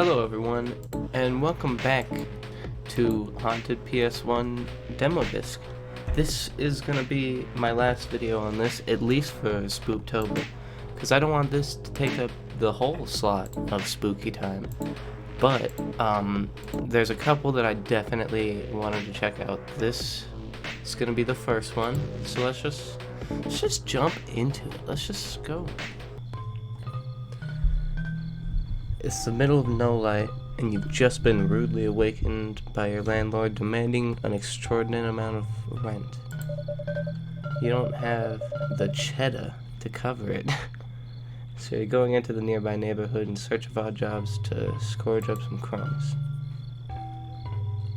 Hello everyone, and welcome back to Haunted PS1 Demo Disc. This is gonna be my last video on this, at least for Spooktober, because I don't want this to take up the whole slot of spooky time. But, there's a couple that I definitely wanted to check out. This is gonna be the first one, so let's just jump into it. Let's just go. It's the middle of no light, and you've just been rudely awakened by your landlord demanding an extraordinary amount of rent. You don't have the cheddar to cover it, so you're going into the nearby neighborhood in search of odd jobs to scourge up some crumbs.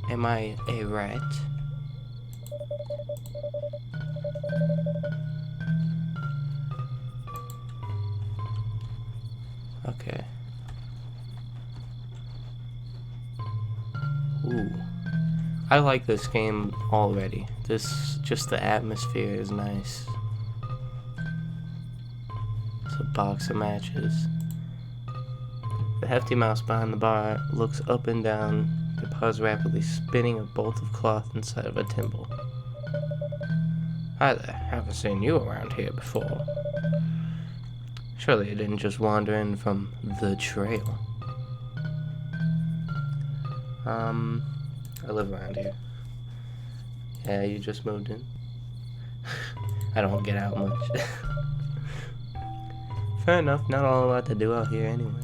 Am I a rat? Okay. Ooh. I like this game already. Just the atmosphere is nice. It's a box of matches. The hefty mouse behind the bar looks up and down, the paws rapidly spinning a bolt of cloth inside of a thimble. Hi there, haven't seen you around here before. Surely you didn't just wander in from the trail. I live around here. Yeah, you just moved in. I don't get out much. Fair enough, not a whole lot to do out here anyway.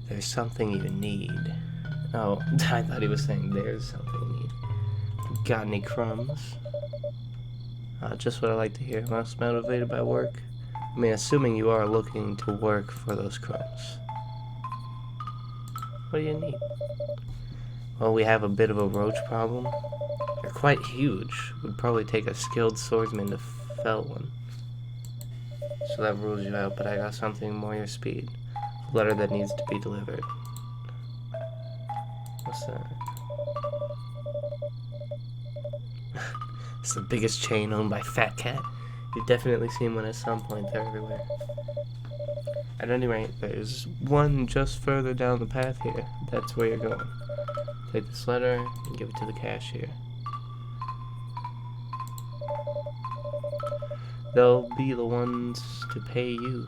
There's something you need. Oh, I thought he was saying there's something you need. Got any crumbs? Just what I like to hear. Most motivated by work? I mean, assuming you are looking to work for those crumbs. What do you need? Well, we have a bit of a roach problem. They're quite huge. Would probably take a skilled swordsman to fell one. So that rules you out, but I got something more your speed. A letter that needs to be delivered. What's that? It's the biggest chain owned by Fat Cat. You've definitely seen one at some point. They're everywhere. At any rate, there's one just further down the path here. That's where you're going. Take this letter and give it to the cashier. They'll be the ones to pay you.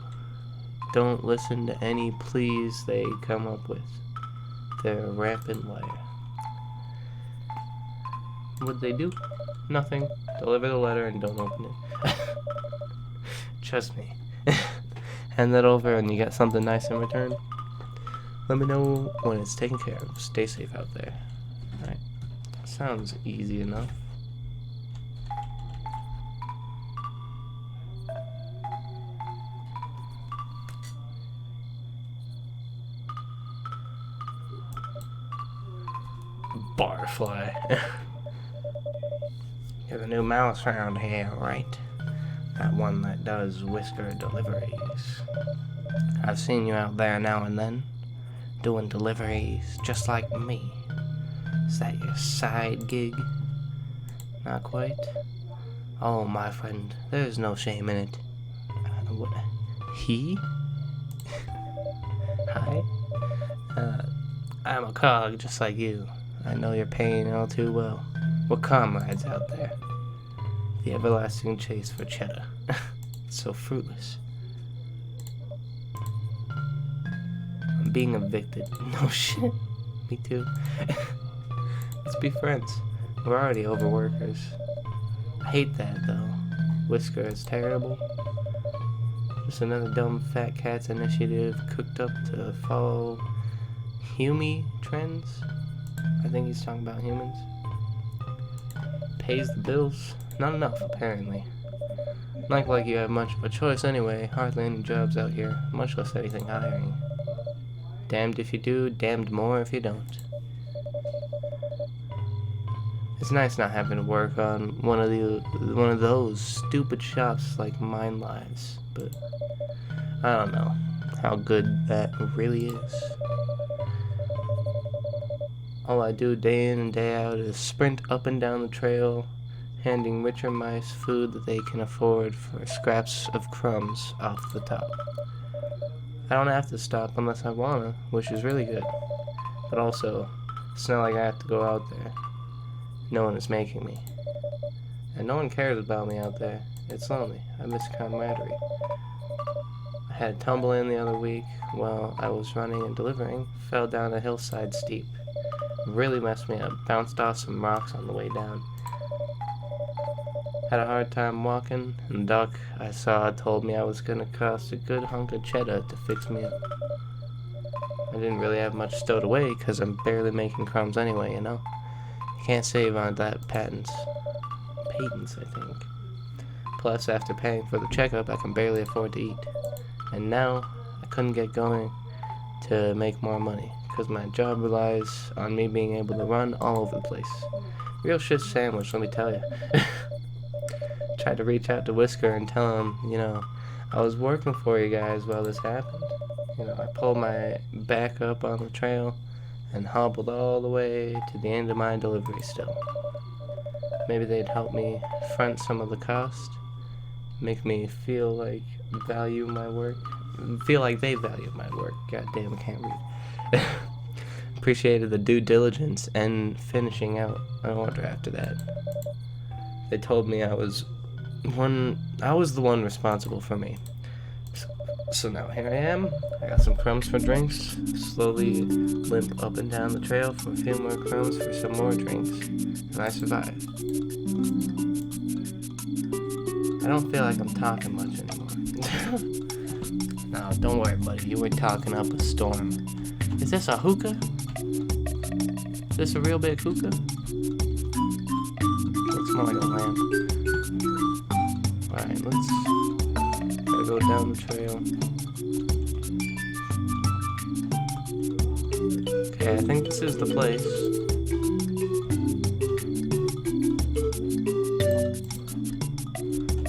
Don't listen to any pleas they come up with. They're a rampant liar. What'd they do? Nothing. Deliver the letter and don't open it. Trust me. Hand that over and you get something nice in return. Let me know when it's taken care of. Stay safe out there. Alright. Sounds easy enough. Barfly. You're the new mouse around here, right? That one that does whisker deliveries. I've seen you out there now and then, doing deliveries just like me. Is that your side gig? Not quite. Oh, my friend, there's no shame in it. What? He? Hi? I'm a cog just like you. I know your pain all too well. We're comrades out there. The everlasting chase for cheddar. It's so fruitless. I'm being evicted. No shit. Me too. Let's be friends. We're already overworkers. I hate that though. Whisker is terrible. Just another dumb fat cat's initiative cooked up to follow Humi trends. I think he's talking about humans. Pays the bills. Not enough, apparently. Not like you have much of a choice anyway. Hardly any jobs out here, much less anything hiring. Damned if you do, damned more if you don't. It's nice not having to work on one of those stupid shops like Mine Lives, but I don't know how good that really is. All I do day in and day out is sprint up and down the trail, handing richer mice food that they can afford for scraps of crumbs off the top. I don't have to stop unless I wanna, which is really good. But also, it's not like I have to go out there. No one is making me. And no one cares about me out there. It's lonely. I miss camaraderie. I had a tumble in the other week while I was running and delivering. Fell down a hillside steep. Really messed me up. Bounced off some rocks on the way down. Had a hard time walking, and the doc I saw told me I was gonna cost a good hunk of cheddar to fix me up. I didn't really have much stowed away because I'm barely making crumbs anyway, you know? You can't save on that patents, I think. Plus, after paying for the checkup, I can barely afford to eat. And now, I couldn't get going to make more money because my job relies on me being able to run all over the place. Real shit sandwich, let me tell you. Tried to reach out to Whisker and tell him, you know, I was working for you guys while this happened. You know, I pulled my back up on the trail and hobbled all the way to the end of my delivery still. Maybe they'd help me front some of the cost, make me feel like they value my work. God damn, I can't read. Appreciated the due diligence and finishing out an order after that. They told me I was the one responsible for me. So now here I am. I got some crumbs for drinks. Slowly limp up and down the trail for a few more crumbs for some more drinks. And I survived. I don't feel like I'm talking much anymore. No, don't worry, buddy. You were talking up a storm. Is this a hookah? Is this a real big hookah? Looks more like a lamp. Alright, let's go down the trail. Okay, I think this is the place.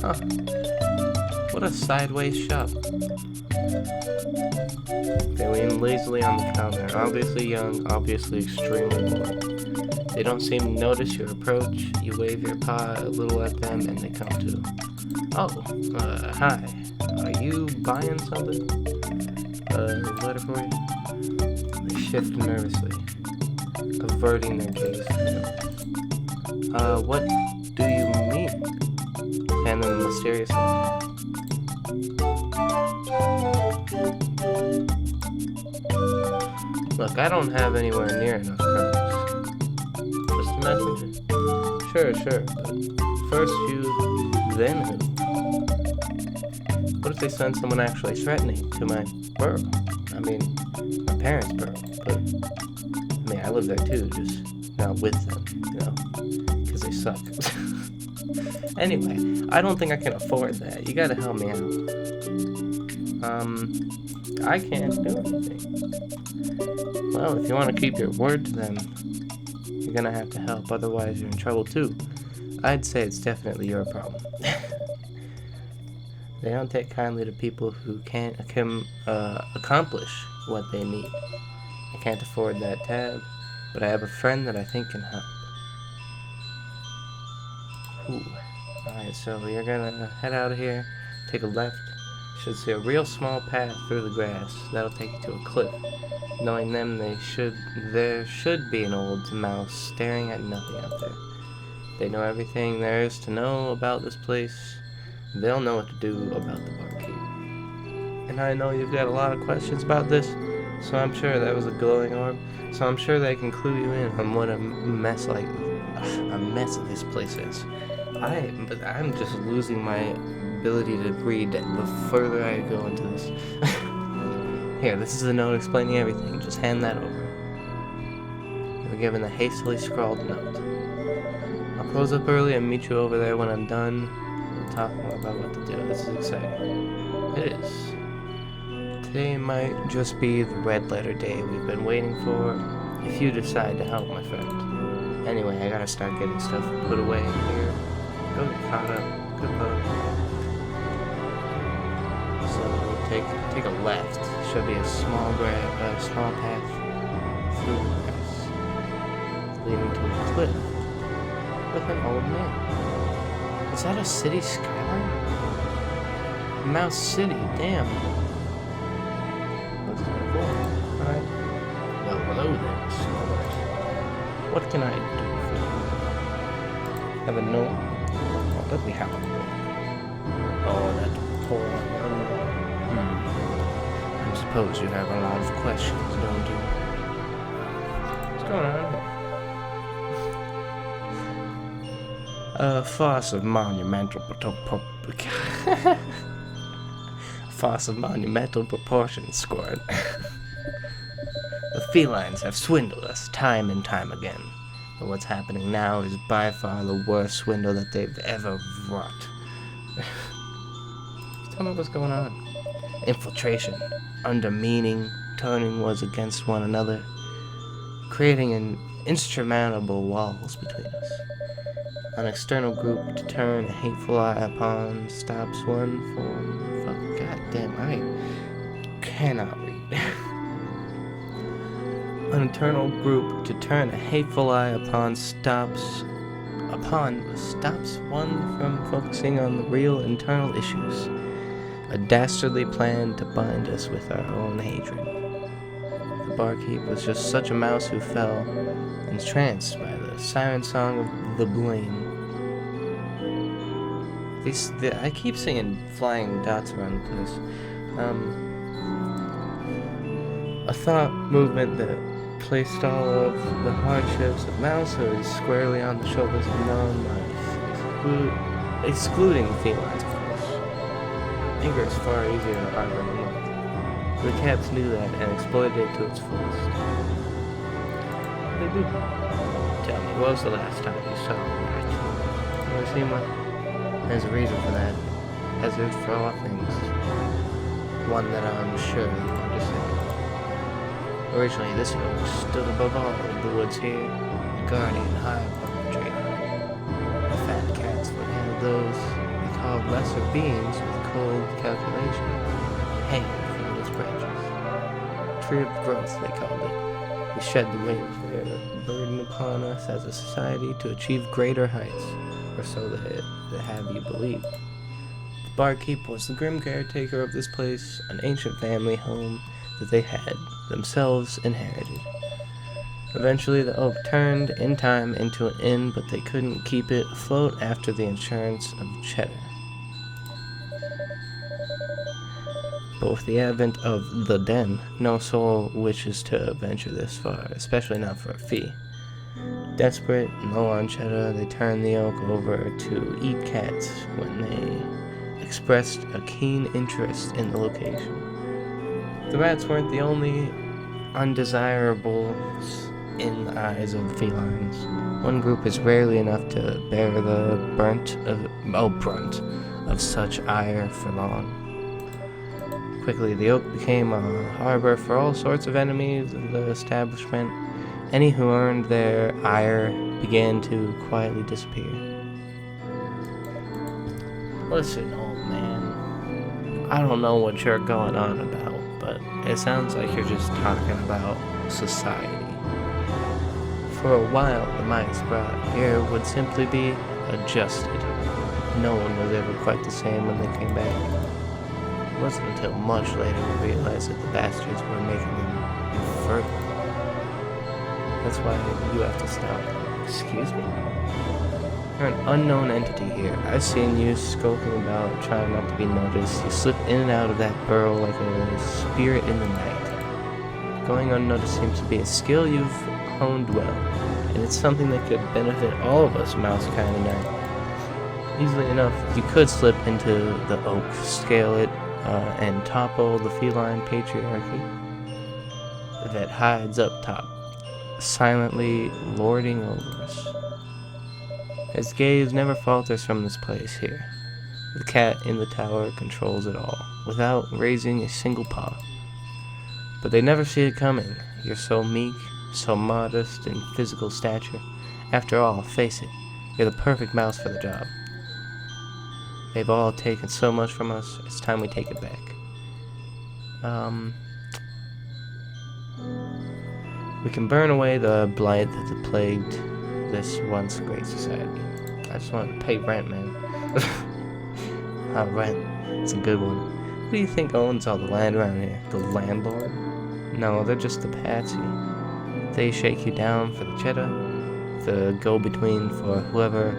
Huh. What a sideways shop. They lean lazily on the counter. Obviously young, obviously extremely bored. They don't seem to notice your approach. You wave your paw a little at them and they come to. Oh, hi. Are you buying something? Letter for you? They shift nervously, averting their gaze. What do you mean? And then mysteriously. Look, I don't have anywhere near enough crumbs. Just a messenger? Sure, but first you, then who? What if they send someone actually threatening to my burrow? I mean, my parents' burrow, but I mean, I live there too, just not with them, you know, because they suck. Anyway, I don't think I can afford that. You gotta help me out. I can't do anything. Well, if you want to keep your word to them, you're gonna have to help, otherwise you're in trouble too. I'd say it's definitely your problem. They don't take kindly to people who can't accomplish what they need. I can't afford that tab, but I have a friend that I think can help. Ooh. Alright, so you're gonna head out of here, take a left. You should see a real small path through the grass. That'll take you to a cliff. Knowing them, there should be an old mouse staring at nothing out there. They know everything there is to know about this place. They'll know what to do about the barkeep. And I know you've got a lot of questions about this, so I'm sure that was a glowing orb. So I'm sure they can clue you in on what a mess of this place is. But I'm just losing my ability to read the further I go into this. Here, this is a note explaining everything. Just hand that over. You were given a hastily scrawled note. I'll close up early and meet you over there when I'm done. We'll talk more about what to do. This is exciting. It is. Today might just be the red letter day we've been waiting for, if you decide to help my friend. Anyway, I gotta start getting stuff put away here. Go get caught up. Good luck. So take a left. Should be a small path through the grass, leading to a cliff with an old man. Is that a city skyline? Mouse City, damn. What can I do for you? Have a note? Oh, let me have a look. Oh, that poor I suppose you have a lot of questions, don't you? What's going on? A farce of monumental proportions, squad. The felines have swindled us time and time again, but what's happening now is by far the worst swindle that they've ever wrought. Tell me what's going on. Infiltration, undermining, turning was against one another, creating an insurmountable walls between us. An external group to turn a hateful eye upon stops one from... Fuck, goddamn, I cannot read. An internal group to turn a hateful eye upon stops one from focusing on the real internal issues. A dastardly plan to bind us with our own hatred. The barkeep was just such a mouse who fell entranced by the siren song of the blame. I keep seeing flying dots around the place. A thought movement that placed all of the hardships of mousehood squarely on the shoulders of non-life, excluding felines, of course. Anger is far easier to harbor than love. The cats knew that and exploited it to its fullest. They did. Tell me, what was the last time you saw a rat? Ever seen one? There's a reason for that, as if for all things. One that I'm sure you understand. Originally, this oak stood above all of the woods here, a guardian high above the tree line. The fat cats would handle those we called lesser beings with cold calculation, hanging from its branches. Tree of growth, they called it. We shed the weight of their burden upon us as a society to achieve greater heights, or so they have you believe. The barkeep was the grim caretaker of this place, an ancient family home that they had themselves inherited. Eventually the oak turned in time into an inn, but they couldn't keep it afloat after the insurance of cheddar. But with the advent of the den, no soul wishes to venture this far, especially not for a fee. Desperate, low on cheddar, they turned the oak over to eat cats when they expressed a keen interest in the location. The rats weren't the only undesirables in the eyes of felines. One group is rarely enough to bear the brunt of such ire for long. Quickly, the oak became a harbor for all sorts of enemies of the establishment. Any who earned their ire began to quietly disappear. Listen, old man, I don't know what you're going on about, but it sounds like you're just talking about society. For a while, the mice brought here would simply be adjusted. No one was ever quite the same when they came back. It wasn't until much later we realized that the bastards were making them infertile. That's why you have to stop. Excuse me? You're an unknown entity here. I've seen you skulking about, trying not to be noticed. You slip in and out of that burrow like a spirit in the night. Going unnoticed seems to be a skill you've honed well, and it's something that could benefit all of us mouse kind of night. Easily enough, you could slip into the oak, scale it, and topple the feline patriarchy that hides up top, silently lording over us. His gaze never falters from this place here. The cat in the tower controls it all, without raising a single paw. But they never see it coming. You're so meek, so modest in physical stature. After all, face it, you're the perfect mouse for the job. They've all taken so much from us, it's time we take it back. We can burn away the blight that plagued this once great society. I just want to pay rent, man. Rent. It's a good one. Who do you think owns all the land around here? The landlord? No, they're just the patsy. They shake you down for the cheddar. the go-between for whenever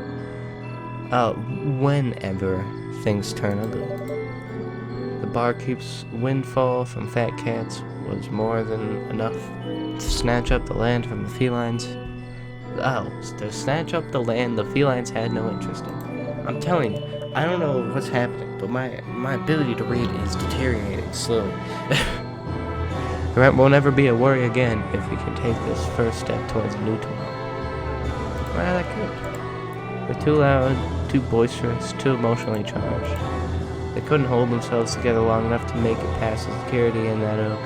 things turn ugly. The barkeep's windfall from fat cats was more than enough to snatch up the land from the felines. To snatch up the land the felines had no interest in. I'm telling you, I don't know what's happening, but my ability to read is deteriorating slowly. The rent won't ever be a worry again if we can take this first step towards a new tomorrow. Well, that could. They're too loud, too boisterous, too emotionally charged. They couldn't hold themselves together long enough to make it past the security in that oak.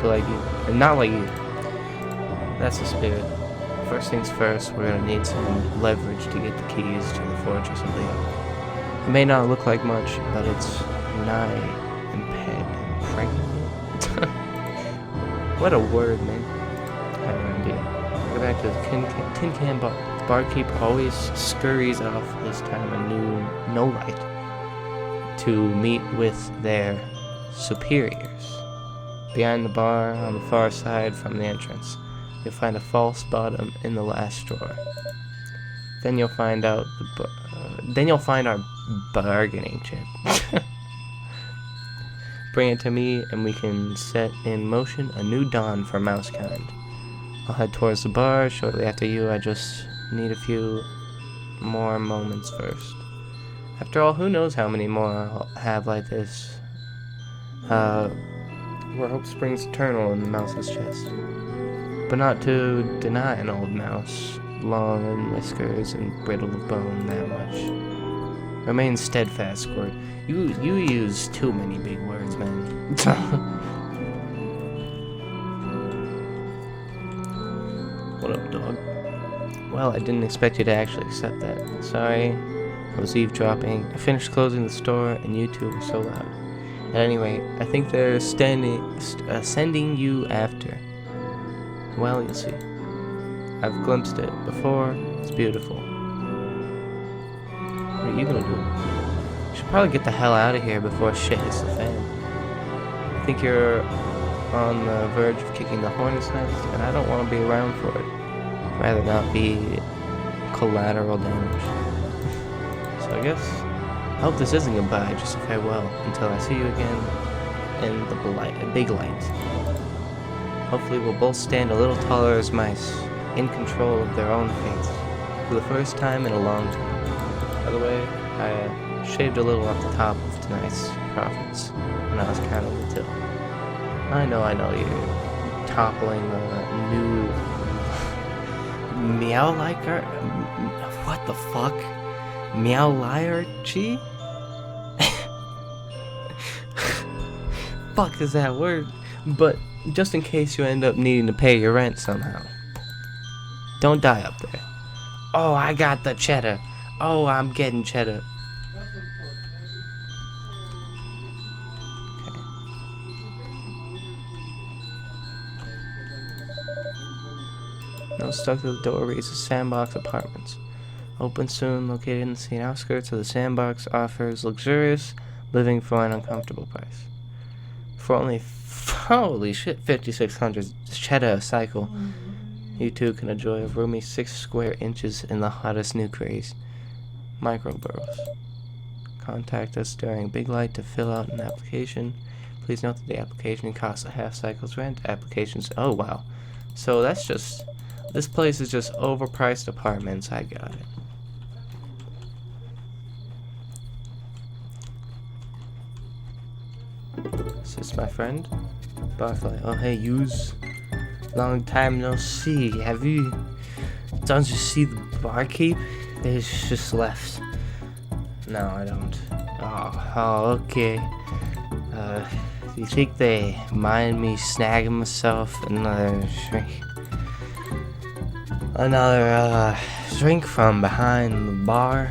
But like you, and not like you. That's the spirit. First things first, we're gonna need some leverage to get the keys to the fortress of the oak. It may not look like much, but it's nigh impregnable. What a word, man. I have no idea. Go back to the tin can bar. The barkeep always scurries off this time of no light to meet with their superiors. Behind the bar, on the far side from the entrance, you'll find a false bottom in the last drawer. Then you'll find our bargaining chip. Bring it to me, and we can set in motion a new dawn for Mousekind. I'll head towards the bar shortly after you. I just need a few more moments first. After all, who knows how many more I'll have like this. Where hope springs eternal in the mouse's chest. But not to deny an old mouse, long in whiskers and brittle of bone that much. Remain steadfast, Squirt. You use too many big words, man. What up, dog? Well, I didn't expect you to actually accept that. Sorry, I was eavesdropping. I finished closing the store, and you two were so loud. At any rate, I think they're sending you after. Well, you'll see. I've glimpsed it before. It's beautiful. What are you gonna do? You should probably get the hell out of here before shit hits the fan. I think you're on the verge of kicking the hornet's nest, and I don't want to be around for it. I'd rather not be collateral damage. So I guess I hope this isn't goodbye, just a farewell until I see you again in the big light. Hopefully we'll both stand a little taller as mice, in control of their own fates, for the first time in a long time. By the way, I shaved a little off the top of tonight's profits when I was counting the till. I know, you're toppling the new Meowliker. What the fuck? Meowliarchy? Fuck is that word? But just in case you end up needing to pay your rent somehow, don't die up there. Oh, I got the cheddar. Oh, I'm getting cheddar. Okay. No, stuck to the door reads the Sandbox Apartments. Open soon, located in the scene outskirts of the Sandbox, offers luxurious living for an uncomfortable price. For only, holy shit, 5,600 cheddar a cycle, you too can enjoy a roomy 6 square inches in the hottest new craze. Microburrows. Contact us during Big Light to fill out an application. Please note that the application costs a half cycle's rent. Applications, oh wow. So that's just, this place is just overpriced apartments. I got it. Is this my friend? Barfly. Oh hey, yous. Long time no see. Don't you see the barkeep? He's just left. No, I don't. Oh, okay. Do you think they mind me snagging myself another drink from behind the bar?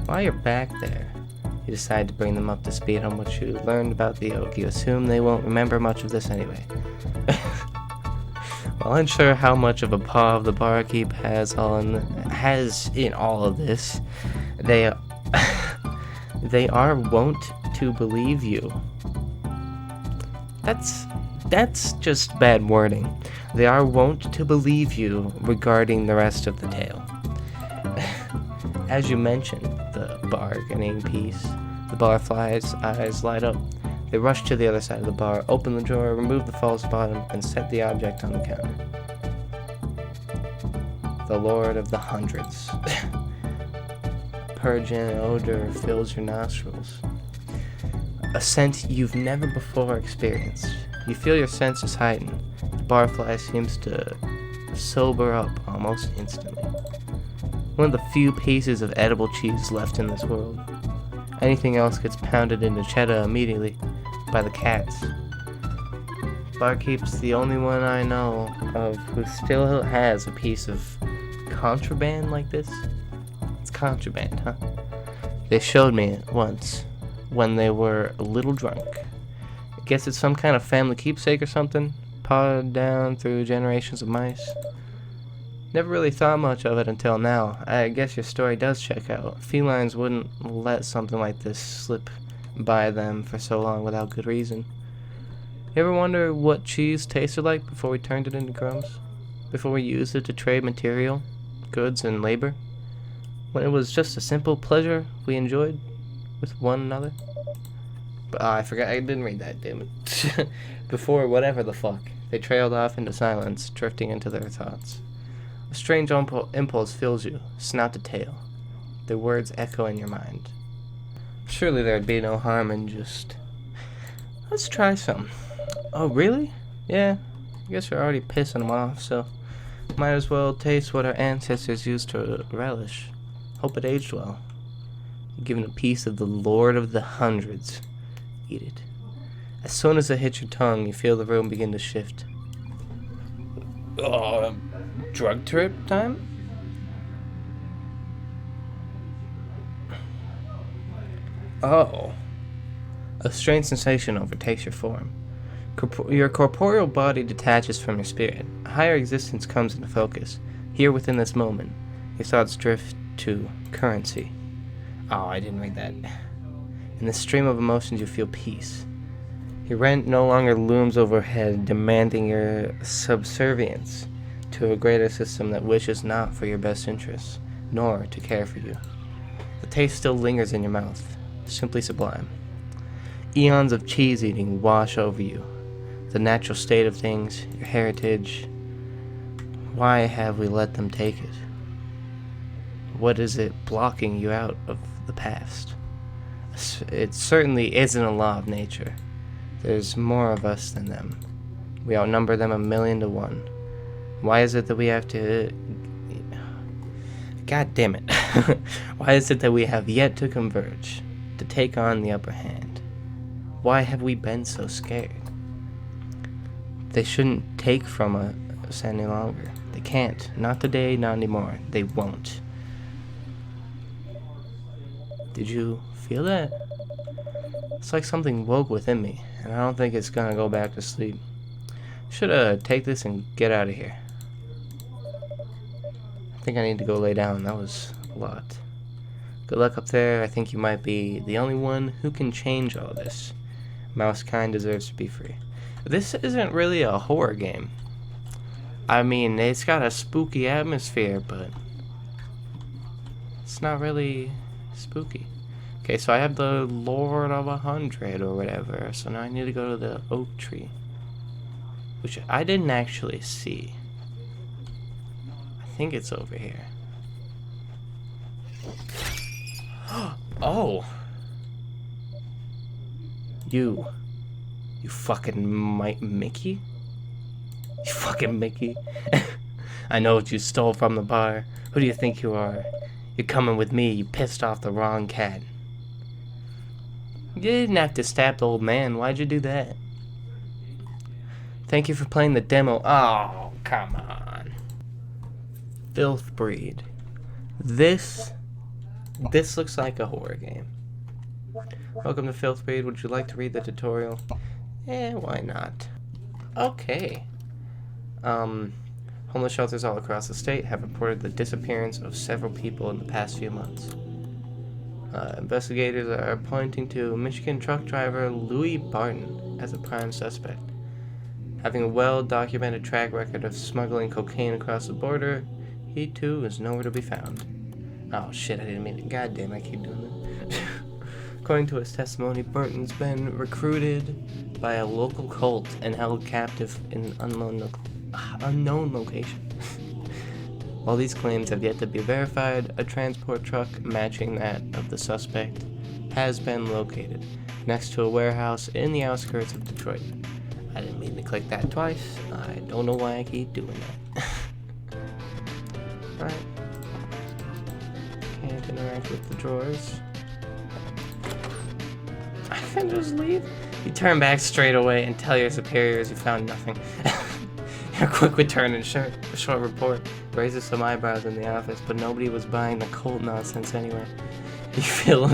While you're back there, you decide to bring them up to speed on what you learned about the oak. You assume they won't remember much of this anyway. While unsure how much of a paw the barkeep has in all of this, they are wont to believe you. That's that's just bad wording. They are wont to believe you regarding the rest of the tale. As you mentioned, the bargaining piece, the barfly's eyes light up. They rush to the other side of the bar, open the drawer, remove the false bottom, and set the object on the counter. The Lord of the Hundreds. Purgent odor fills your nostrils. A scent you've never before experienced. You feel your senses heighten. The barfly seems to sober up almost instantly. One of the few pieces of edible cheese left in this world. Anything else gets pounded into cheddar immediately by the cats. Barkeep's the only one I know of who still has a piece of contraband like this. It's contraband, huh? They showed me it once when they were a little drunk. I guess it's some kind of family keepsake or something, passed down through generations of mice. Never really thought much of it until now. I guess your story does check out. Felines wouldn't let something like this slip by them for so long without good reason. You ever wonder what cheese tasted like before we turned it into crumbs? Before we used it to trade material, goods, and labor? When it was just a simple pleasure we enjoyed with one another? But I forgot, I didn't read that, damn it. Before whatever the fuck, they trailed off into silence, drifting into their thoughts. A strange impulse fills you, snout to tail. Their words echo in your mind. Surely there'd be no harm in just... let's try some. Oh, really? Yeah, I guess we're already pissing them off, so might as well taste what our ancestors used to relish. Hope it aged well. Given a piece of the Lord of the Hundreds. Eat it. As soon as it hits your tongue, you feel the room begin to shift. Drug trip time? Oh. A strange sensation overtakes your form. Your corporeal body detaches from your spirit. A higher existence comes into focus. Here within this moment, your thoughts drift to currency. Oh, I didn't read that. In the stream of emotions, you feel peace. Your rent no longer looms overhead, demanding your subservience to a greater system that wishes not for your best interests, nor to care for you. The taste still lingers in your mouth, simply sublime. Eons of cheese eating wash over you. The natural state of things, your heritage. Why have we let them take it? What is it blocking you out of the past? It certainly isn't a law of nature. There's more of us than them. We outnumber them 1,000,000 to 1. Why is it that we have to... God damn it. Why is it that we have yet to converge, to take on the upper hand? Why have we been so scared? They shouldn't take from us any longer. They can't. Not today, not anymore. They won't. Did you feel that? It's like something woke within me, and I don't think it's gonna go back to sleep. Should take this and get out of here. I think I need to go lay down. That was a lot. Good luck up there. I think you might be the only one who can change all this. Mousekind deserves to be free. This isn't really a horror game. I mean, it's got a spooky atmosphere, but it's not really spooky. Okay, so I have the Lord of 100 or whatever, so now I need to go to the oak tree, which I didn't actually see. I think it's over here. Oh! You fucking Mickey? You fucking Mickey? I know what you stole from the bar. Who do you think you are? You're coming with me. You pissed off the wrong cat. You didn't have to stab the old man. Why'd you do that? Thank you for playing the demo. Oh, come on. Filth Breed. This looks like a horror game. Welcome to Filth Breed. Would you like to read the tutorial? Why not? Okay. Homeless shelters all across the state have reported the disappearance of several people in the past few months. Investigators are pointing to Michigan truck driver Louis Barton as a prime suspect. Having a well-documented track record of smuggling cocaine across the border, he too is nowhere to be found. Oh shit, I didn't mean it. God damn, I keep doing that. According to his testimony, Burton's been recruited by a local cult and held captive in an unknown location. While these claims have yet to be verified, a transport truck matching that of the suspect has been located next to a warehouse in the outskirts of Detroit. I didn't mean to click that twice. I don't know why I keep doing that. Alright. Can't interact with the drawers. I can just leave. You turn back straight away and tell your superiors you found nothing. A quick return and a short report raises some eyebrows in the office, but nobody was buying the cult nonsense anyway. You feel like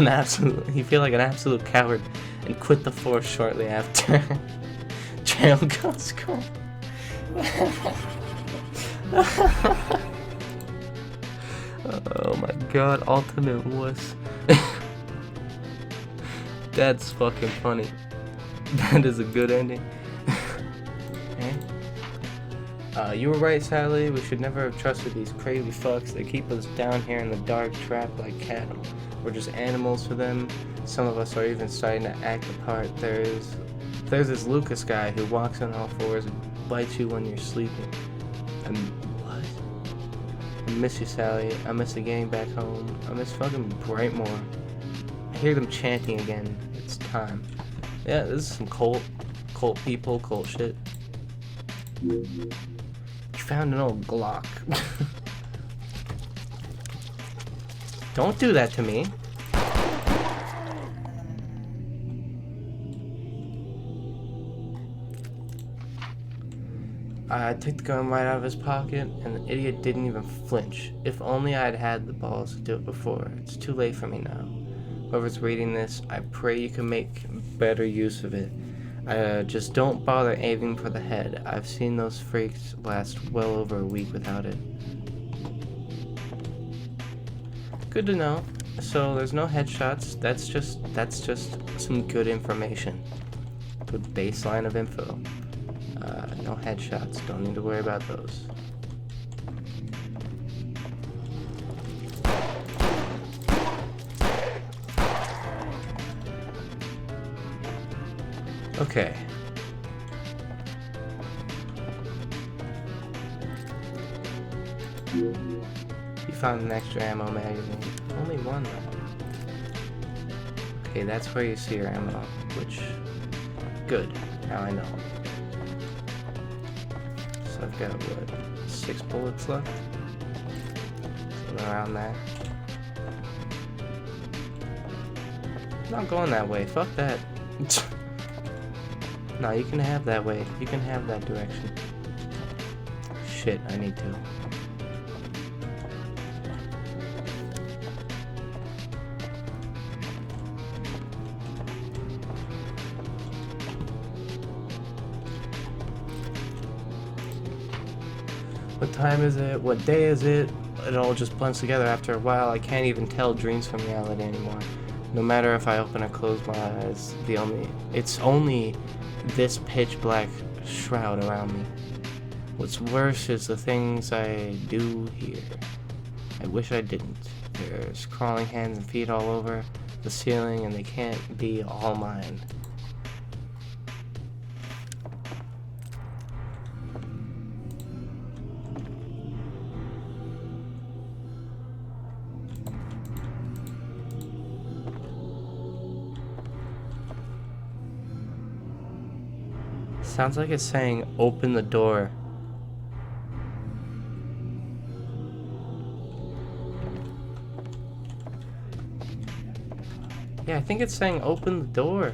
an absolute coward and quit the force shortly after. Trail goes cold. Oh my god, ultimate wuss. That's fucking funny. That is a good ending. Okay. You were right, Sally. We should never have trusted these crazy fucks. They keep us down here in the dark, trapped like cattle. We're just animals for them. Some of us are even starting to act the part. There's this Lucas guy who walks on all fours and bites you when you're sleeping. And what? I miss you, Sally. I miss the gang back home. I miss fucking Brightmoor. I hear them chanting again. It's time. Yeah, this is some cult people, cult shit. You found an old Glock. Don't do that to me. I took the gun right out of his pocket, and the idiot didn't even flinch. If only I'd had the balls to do it before. It's too late for me now. Whoever's reading this, I pray you can make better use of it. Just don't bother aiming for the head. I've seen those freaks last well over a week without it. Good to know. So there's no headshots. That's just some good information. Good baseline of info. No headshots. Don't need to worry about those. Okay. You found an extra ammo magazine. Only one though. Okay, that's where you see your ammo, which... Good. Now I know. So I've got, what, 6 bullets left? Something around that. I'm not going that way. Fuck that. No, you can have that way. You can have that direction. Shit, I need to. What time is it? What day is it? It all just blends together after a while. I can't even tell dreams from reality anymore. No matter if I open or close my eyes, it's only this pitch black shroud around me. What's worse is the things I do here. I wish I didn't. There's crawling hands and feet all over the ceiling, and they can't be all mine. Sounds like it's saying, open the door. Yeah, I think it's saying, open the door.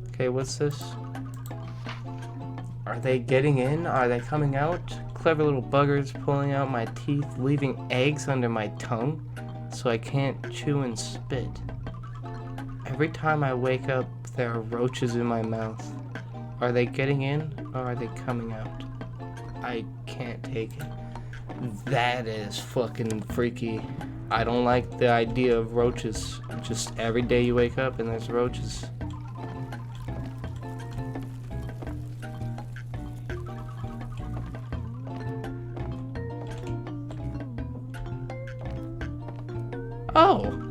Okay, what's this? Are they getting in? Are they coming out? Clever little buggers pulling out my teeth, leaving eggs under my tongue so I can't chew and spit. Every time I wake up, there are roaches in my mouth. Are they getting in, or are they coming out? I can't take it. That is fucking freaky. I don't like the idea of roaches. Just every day you wake up and there's roaches. Oh.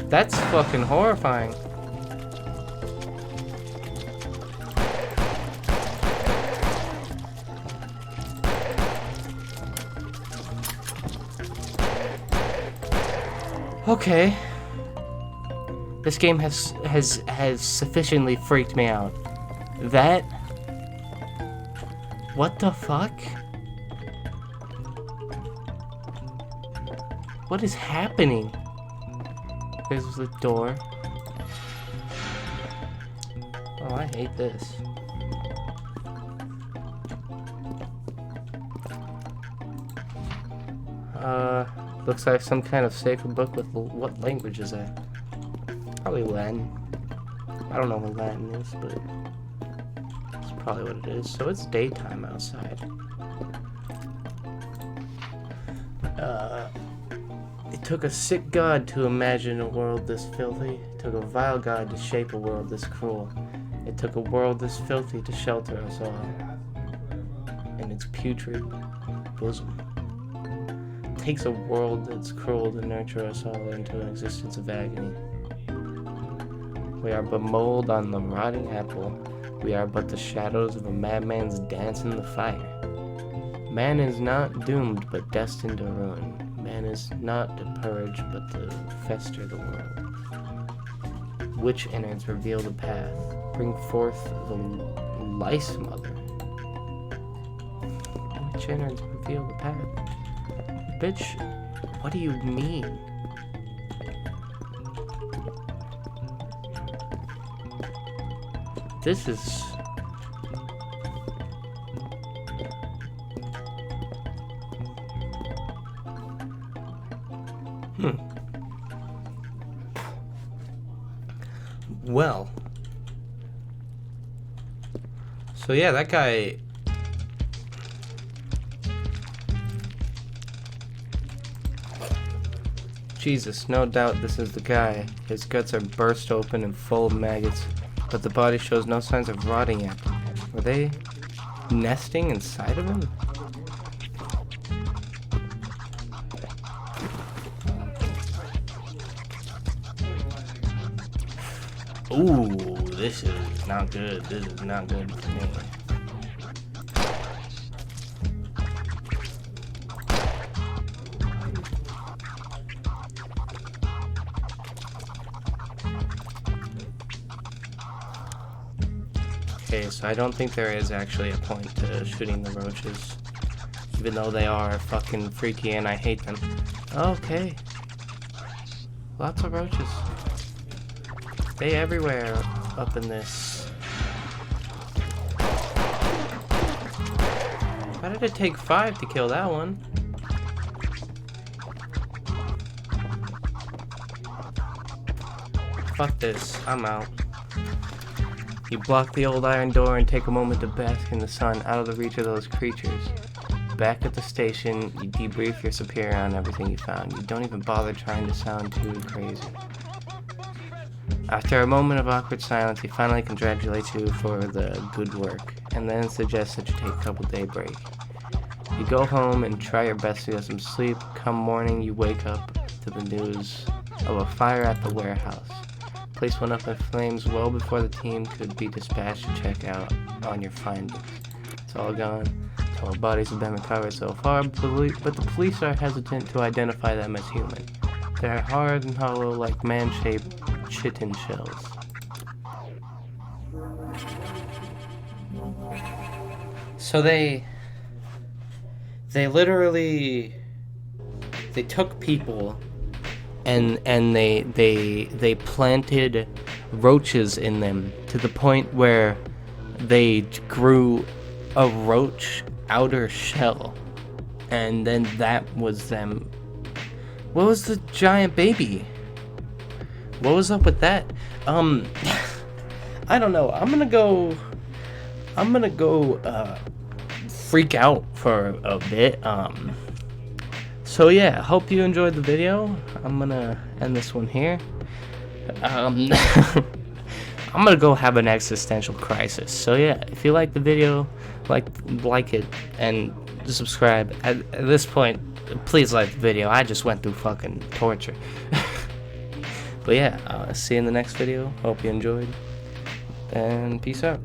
That's fucking horrifying. Okay. This game has sufficiently freaked me out. That... What the fuck? What is happening? There's the door. Oh, I hate this. Looks like some kind of sacred book with what language is that? Probably Latin. I don't know what Latin is, but it's probably what it is. So it's daytime outside. It took a sick god to imagine a world this filthy. It took a vile god to shape a world this cruel. It took a world this filthy to shelter us all in its putrid bosom. It takes a world that's cruel to nurture us all into an existence of agony. We are but mold on the rotting apple. We are but the shadows of a madman's dance in the fire. Man is not doomed, but destined to ruin. Man is not to purge, but to fester the world. Which innards reveal the path? Bring forth the lice mother. Which innards reveal the path? Bitch, what do you mean? This is... Well. So yeah, that guy... Jesus, no doubt this is the guy. His guts are burst open and full of maggots, but the body shows no signs of rotting yet. Were they nesting inside of him? Ooh, this is not good. This is not good for me. Okay, so I don't think there is actually a point to shooting the roaches, even though they are fucking freaky and I hate them. Okay. Lots of roaches. They everywhere up in this. Why did it take 5 to kill that one? Fuck this, I'm out. You block the old iron door and take a moment to bask in the sun out of the reach of those creatures. Back at the station, you debrief your superior on everything you found. You don't even bother trying to sound too crazy. After a moment of awkward silence, he finally congratulates you for the good work, and then suggests that you take a couple-day break. You go home and try your best to get some sleep. Come morning, you wake up to the news of a fire at the warehouse. Place went up in flames well before the team could be dispatched to check out on your findings. It's all gone. 12 bodies have been recovered so far, but the police are hesitant to identify them as human. They're hard and hollow like man-shaped chitin shells. So they literally took people and they planted roaches in them to the point where they grew a roach outer shell, and then that was them. What was the giant baby? What was up with that? I don't know. I'm gonna go freak out for a bit. So yeah, hope you enjoyed the video. I'm gonna end this one here. I'm gonna go have an existential crisis. So yeah, if you like the video, like it and subscribe. At this point, please like the video. I just went through fucking torture. But yeah, see you in the next video. Hope you enjoyed, and peace out.